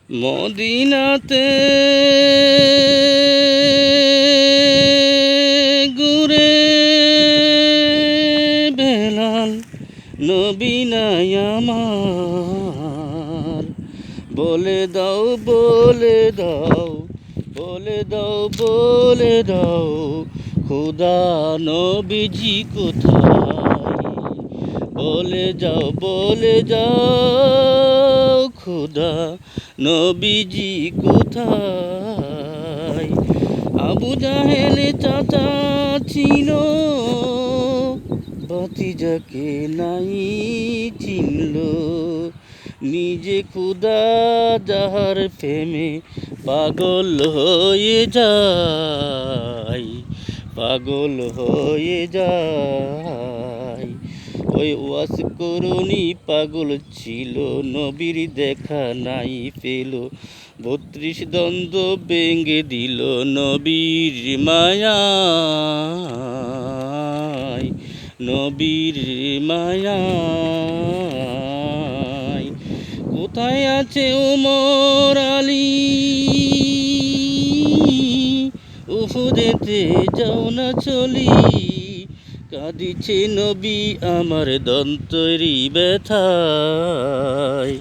মদিনাতে ঘুরে বেলাল নবী নাই আমার। বলে দাও বলে দাও বলে দাও বলে দাও খোদা নবীজি কোথায়? বলে যাও খোদা নবীজি কোথায়? আবু জাহেল চাচা ছিল, ভাতিজাকে নাই চিনল। নিজে খোদা যাহার প্রেমে পাগল হয়ে যায়, পাগল হয়ে যায়। ওই ওয়াস করুনি পাগল ছিল, নবীর দেখা নাই পেল। ৩২ দ্বন্দ্ব ভেঙে দিল নবীর মায়ায়, নবীর মায়ায়। কোথায় আছে ওমর আলী? উহুদেতে যাও না চলি, কাঁদিছে নবী আমার দন্তরি ব্যথায়।